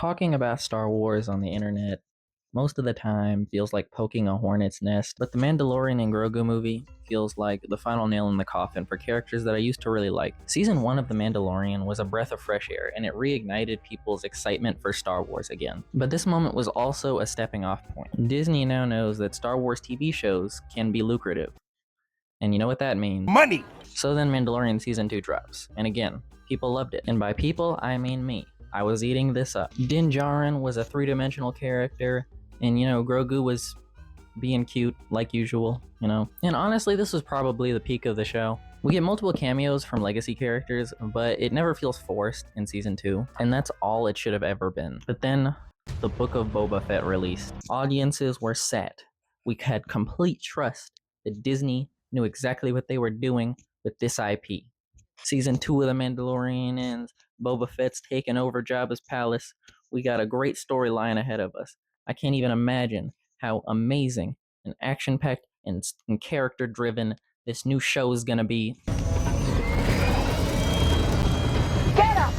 Talking about Star Wars on the internet most of the time feels like poking a hornet's nest, but the Mandalorian and Grogu movie feels like the final nail in the coffin for characters that I used to really like. Season 1 of The Mandalorian was a breath of fresh air, and it reignited people's excitement for Star Wars again. But this moment was also a stepping off point. Disney now knows that Star Wars TV shows can be lucrative. And you know what that means? Money! So then Mandalorian Season 2 drops, and again, people loved it. And by people, I mean me. I was eating this up. Din Djarin was a three-dimensional character, and Grogu was being cute like usual, And honestly, this was probably the peak of the show. We get multiple cameos from legacy characters, but it never feels forced in Season 2, and that's all it should have ever been. But then, the Book of Boba Fett released. Audiences were set. We had complete trust that Disney knew exactly what they were doing with this IP. Season 2 of The Mandalorian ends. Boba Fett's taken over Jabba's palace. We got a great storyline ahead of us. I can't even imagine how amazing and action-packed and character-driven this new show is gonna be. Get up!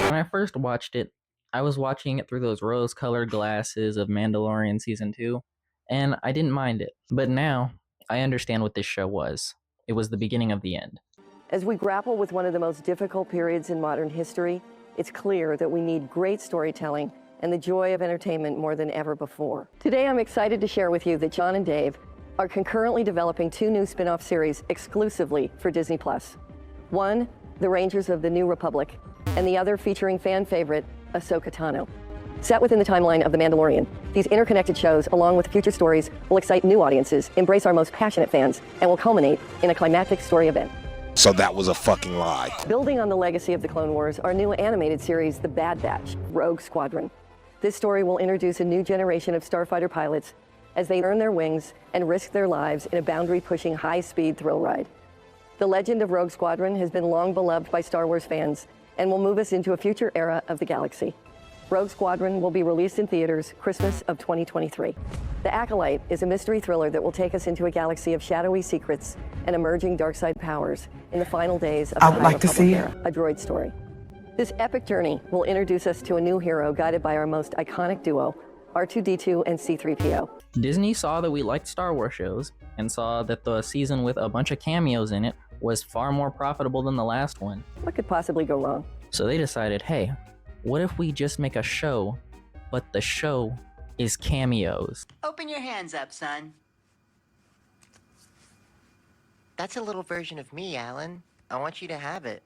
When I first watched it, I was watching it through those rose-colored glasses of Mandalorian Season 2, and I didn't mind it. But now, I understand what this show was. It was the beginning of the end. As we grapple with one of the most difficult periods in modern history, it's clear that we need great storytelling and the joy of entertainment more than ever before. Today, I'm excited to share with you that John and Dave are concurrently developing two new spin-off series exclusively for Disney+. One, The Rangers of the New Republic, and the other featuring fan favorite, Ahsoka Tano. Set within the timeline of The Mandalorian, these interconnected shows, along with future stories, will excite new audiences, embrace our most passionate fans, and will culminate in a climactic story event. So that was a fucking lie. Building on the legacy of the Clone Wars, our new animated series, The Bad Batch, Rogue Squadron. This story will introduce a new generation of starfighter pilots as they earn their wings and risk their lives in a boundary-pushing, high-speed thrill ride. The legend of Rogue Squadron has been long beloved by Star Wars fans and will move us into a future era of the galaxy. Rogue Squadron will be released in theaters Christmas of 2023. The Acolyte is a mystery thriller that will take us into a galaxy of shadowy secrets and emerging dark side powers in the final days of the High Republic era, a droid story. This epic journey will introduce us to a new hero guided by our most iconic duo, R2-D2 and C-3PO. Disney saw that we liked Star Wars shows and saw that the season with a bunch of cameos in it was far more profitable than the last one. What could possibly go wrong? So they decided, hey, what if we just make a show, but the show is cameos? Open your hands up, son. That's a little version of me, Alan. I want you to have it.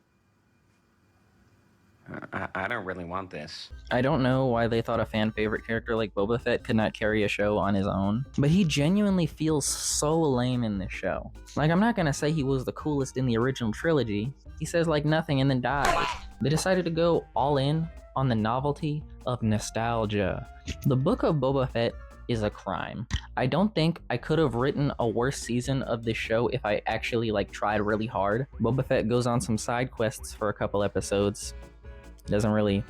I don't really want this. I don't know why they thought a fan favorite character like Boba Fett could not carry a show on his own, but he genuinely feels so lame in this show. Like, I'm not gonna say he was the coolest in the original trilogy. He says like nothing and then dies. They decided to go all in on the novelty of nostalgia. The Book of Boba Fett is a crime. I don't think I could have written a worse season of this show if I actually tried really hard. Boba Fett goes on some side quests for a couple episodes. Doesn't really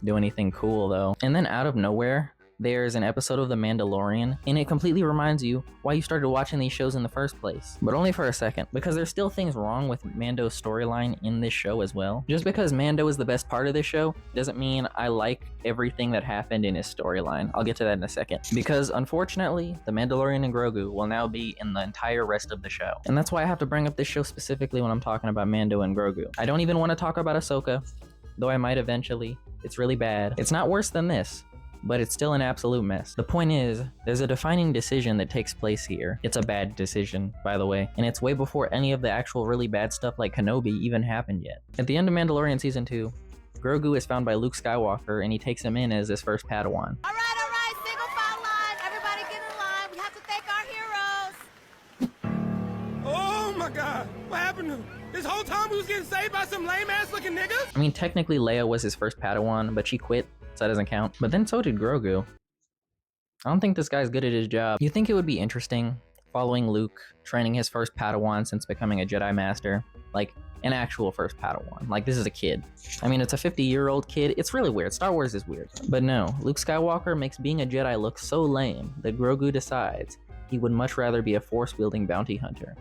do anything cool though. And then out of nowhere, there's an episode of The Mandalorian, and it completely reminds you why you started watching these shows in the first place. But only for a second, because there's still things wrong with Mando's storyline in this show as well. Just because Mando is the best part of this show doesn't mean I like everything that happened in his storyline. I'll get to that in a second. Because unfortunately, The Mandalorian and Grogu will now be in the entire rest of the show. And that's why I have to bring up this show specifically when I'm talking about Mando and Grogu. I don't even want to talk about Ahsoka, though I might eventually. It's really bad. It's not worse than this, but it's still an absolute mess. The point is, there's a defining decision that takes place here. It's a bad decision, by the way, and it's way before any of the actual really bad stuff like Kenobi even happened yet. At the end of Mandalorian Season 2, Grogu is found by Luke Skywalker, and he takes him in as his first Padawan. All right, single file line. Everybody get in line. We have to thank our heroes. Oh my god, what happened to him? This whole time we was getting saved by some lame-ass looking niggas? I mean, technically Leia was his first Padawan, but she quit, so that doesn't count. But then so did Grogu. I don't think this guy's good at his job. You think it would be interesting following Luke, training his first Padawan since becoming a Jedi Master. Like, an actual first Padawan. Like, this is a kid. I mean, it's a 50-year-old kid. It's really weird. Star Wars is weird. But no, Luke Skywalker makes being a Jedi look so lame that Grogu decides he would much rather be a Force-wielding bounty hunter.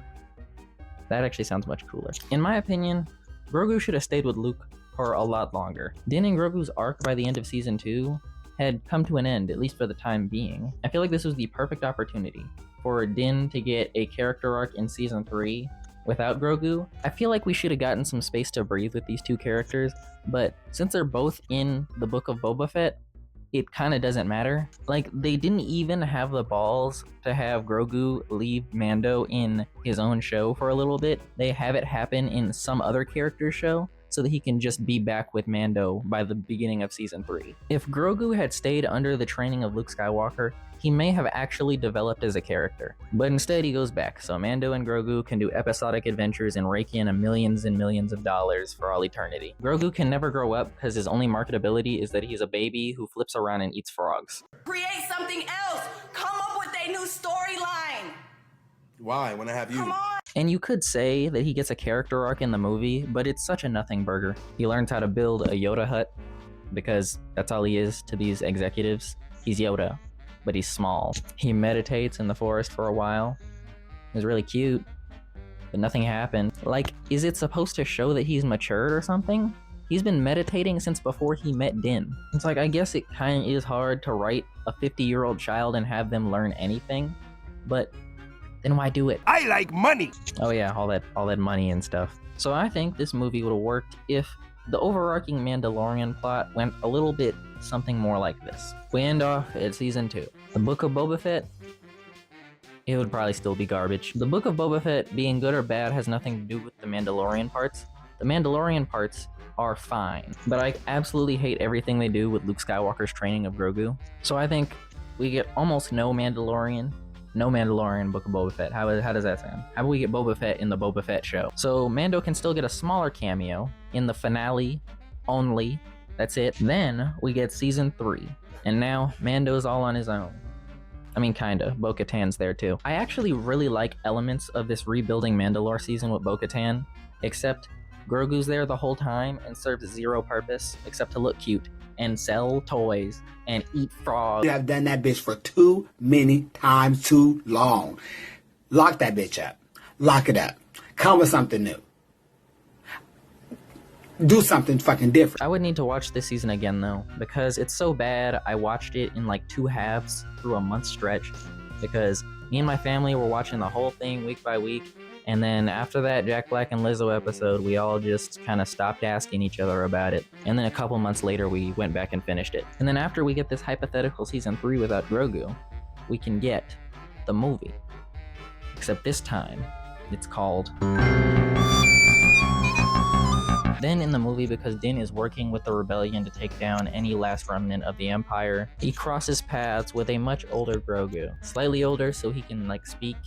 That actually sounds much cooler. In my opinion, Grogu should have stayed with Luke for a lot longer. Din and Grogu's arc by the end of Season 2 had come to an end, at least for the time being. I feel like this was the perfect opportunity for Din to get a character arc in Season 3 without Grogu. I feel like we should have gotten some space to breathe with these two characters, but since they're both in the Book of Boba Fett, it kind of doesn't matter. Like, they didn't even have the balls to have Grogu leave Mando in his own show for a little bit. They have it happen in some other character's show so that he can just be back with Mando by the beginning of Season 3. If Grogu had stayed under the training of Luke Skywalker, he may have actually developed as a character. But instead he goes back, so Mando and Grogu can do episodic adventures and rake in millions and millions of dollars for all eternity. Grogu can never grow up because his only marketability is that he's a baby who flips around and eats frogs. Create something else! Come up with a new storyline! Why? When I have you? Come on! And you could say that he gets a character arc in the movie, but it's such a nothing burger. He learns how to build a Yoda hut, because that's all he is to these executives. He's Yoda, but he's small. He meditates in the forest for a while. It was really cute, but nothing happened. Like, is it supposed to show that he's matured or something? He's been meditating since before he met Din. It's like, I guess it kind of is hard to write a 50-year-old child and have them learn anything, but then why do it? I like money. Oh yeah, all that money and stuff. So I think this movie would have worked if the overarching Mandalorian plot went a little bit something more like this. We end off at Season 2. The Book of Boba Fett, it would probably still be garbage. The Book of Boba Fett being good or bad has nothing to do with the Mandalorian parts. The Mandalorian parts are fine, but I absolutely hate everything they do with Luke Skywalker's training of Grogu. So I think we get almost no Mandalorian Book of Boba Fett. How does that sound? How about we get Boba Fett in the Boba Fett show? So Mando can still get a smaller cameo in the finale only. That's it. Then we get Season 3. And now Mando's all on his own. I mean, kinda. Bo-Katan's there too. I actually really like elements of this rebuilding Mandalore season with Bo-Katan, except Grogu's there the whole time and serves zero purpose except to look cute and sell toys and eat frogs. You have done that bitch for too many times too long. Lock that bitch up. Lock it up. Come with something new. Do something fucking different. I would need to watch this season again though, because it's so bad. I watched it in like 2 halves through a month stretch because me and my family were watching the whole thing week by week. And then after that Jack Black and Lizzo episode, we all just kind of stopped asking each other about it. And then a couple months later, we went back and finished it. And then after we get this hypothetical Season 3 without Grogu, we can get the movie. Except this time, it's called... Then in the movie, because Din is working with the rebellion to take down any last remnant of the Empire, he crosses paths with a much older Grogu. Slightly older so he can like speak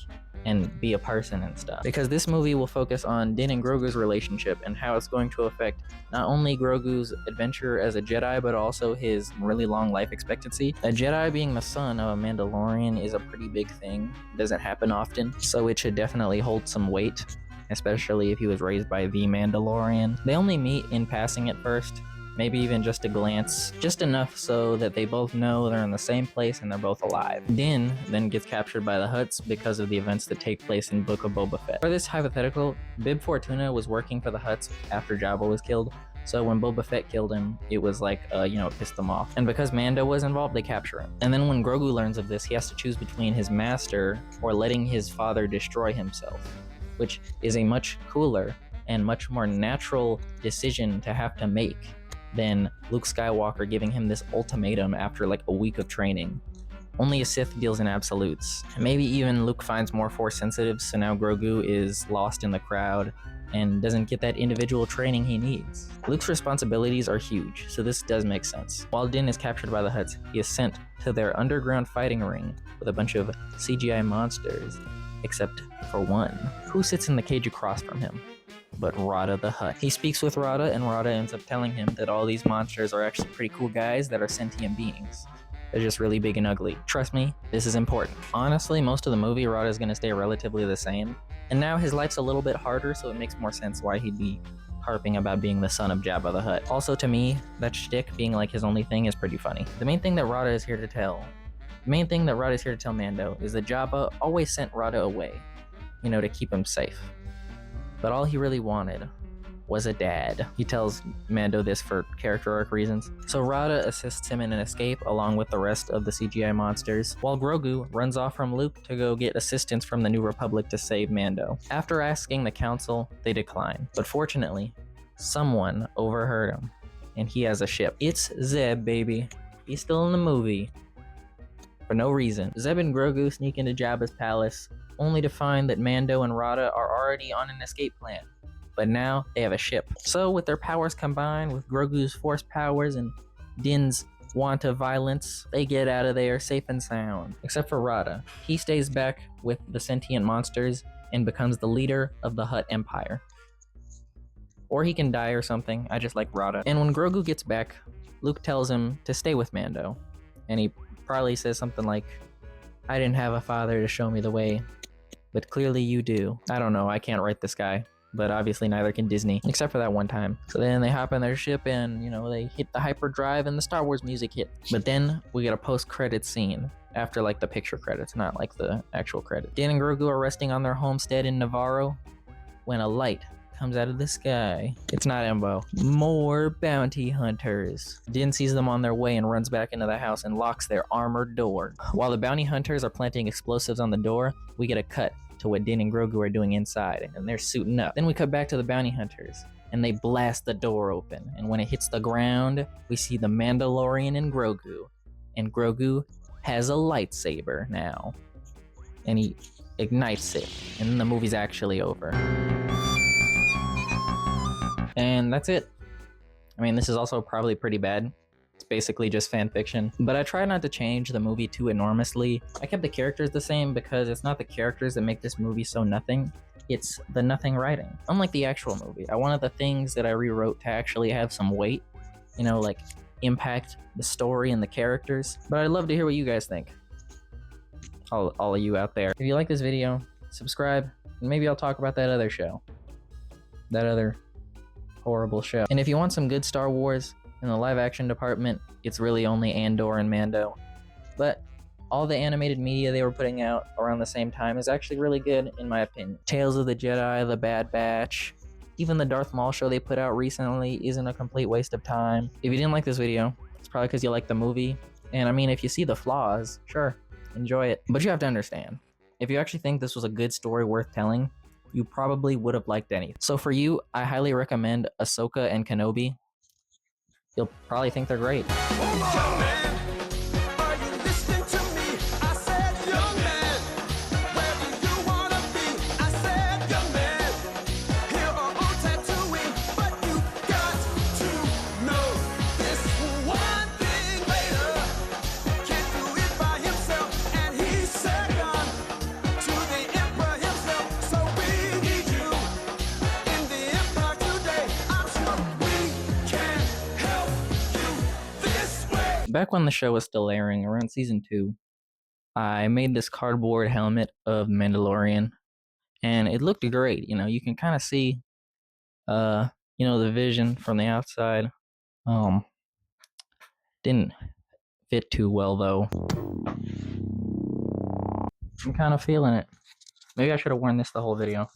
and be a person and stuff. Because this movie will focus on Din and Grogu's relationship and how it's going to affect not only Grogu's adventure as a Jedi, but also his really long life expectancy. A Jedi being the son of a Mandalorian is a pretty big thing. It doesn't happen often, so it should definitely hold some weight, especially if he was raised by the Mandalorian. They only meet in passing at first, maybe even just a glance, just enough so that they both know they're in the same place and they're both alive. Din then gets captured by the Hutts because of the events that take place in Book of Boba Fett. For this hypothetical, Bib Fortuna was working for the Hutts after Jabba was killed, so when Boba Fett killed him, it was like, it pissed them off. And because Mando was involved, they capture him. And then when Grogu learns of this, he has to choose between his master or letting his father destroy himself, which is a much cooler and much more natural decision to have to make than Luke Skywalker giving him this ultimatum after like a week of training. Only a Sith deals in absolutes. Maybe even Luke finds more Force sensitives, so now Grogu is lost in the crowd and doesn't get that individual training he needs. Luke's responsibilities are huge, so this does make sense. While Din is captured by the Hutts, he is sent to their underground fighting ring with a bunch of CGI monsters, except for one. Who sits in the cage across from him? But Rada the Hutt. He speaks with Rada, and Rada ends up telling him that all these monsters are actually pretty cool guys that are sentient beings. They're just really big and ugly. Trust me, this is important. Honestly, most of the movie, Rada is going to stay relatively the same. And now his life's a little bit harder, so it makes more sense why he'd be harping about being the son of Jabba the Hutt. Also, to me, that shtick being like his only thing is pretty funny. The main thing that Rada is here to tell Mando is that Jabba always sent Rada away, to keep him safe. But all he really wanted was a dad. He tells Mando this for character arc reasons. So Rada assists him in an escape along with the rest of the CGI monsters, while Grogu runs off from Luke to go get assistance from the New Republic to save Mando. After asking the council, they decline. But fortunately, someone overheard him, and he has a ship. It's Zeb, baby. He's still in the movie. For no reason. Zeb and Grogu sneak into Jabba's palace, only to find that Mando and Rada are already on an escape plan. But now they have a ship. So with their powers combined with Grogu's force powers and Din's want of violence, they get out of there safe and sound. Except for Rada. He stays back with the sentient monsters and becomes the leader of the Hutt Empire. Or he can die or something. I just like Rada. And when Grogu gets back, Luke tells him to stay with Mando. And he probably says something like, "I didn't have a father to show me the way, but clearly you do." I don't know, I can't write this guy. But obviously neither can Disney, except for that one time. So then they hop in their ship and, they hit the hyperdrive and the Star Wars music hit. But then we get a post-credit scene after like the picture credits, not like the actual credit. Din and Grogu are resting on their homestead in Navarro when a light comes out of the sky. It's not Embo. More bounty hunters. Din sees them on their way and runs back into the house and locks their armored door. While the bounty hunters are planting explosives on the door, we get a cut to what Din and Grogu are doing inside, and they're suiting up. Then we cut back to the bounty hunters, and they blast the door open, and when it hits the ground, we see the Mandalorian and Grogu has a lightsaber now, and he ignites it, and then the movie's actually over. And that's it. I mean, this is also probably pretty bad. It's basically just fan fiction. But I try not to change the movie too enormously. I kept the characters the same because it's not the characters that make this movie so nothing. It's the nothing writing. Unlike the actual movie, I wanted the things that I rewrote to actually have some weight. Like impact the story and the characters. But I'd love to hear what you guys think. All of you out there. If you like this video, subscribe, and maybe I'll talk about that other show. That other horrible show. And if you want some good Star Wars, in the live action department, it's really only Andor and Mando. But all the animated media they were putting out around the same time is actually really good, in my opinion. Tales of the Jedi, The Bad Batch, even the Darth Maul show they put out recently isn't a complete waste of time. If you didn't like this video, it's probably because you like the movie. And I mean, if you see the flaws, sure, enjoy it. But you have to understand, if you actually think this was a good story worth telling, you probably would have liked anything. So for you, I highly recommend Ahsoka and Kenobi. You'll probably think they're great. Young man, are you listening to me? I said, young man, where do you wanna be? I said, young man, here are all tattooing, but you got to know this one thing later. Can't do it by himself, and he's second to the emperor himself. So we need you in the empire today. I'm sure we can help you this way. Back when the show was still airing, around season 2, I made this cardboard helmet of Mandalorian, and it looked great. You can kind of see, the vision from the outside. Didn't fit too well though. I'm kind of feeling it. Maybe I should have worn this the whole video.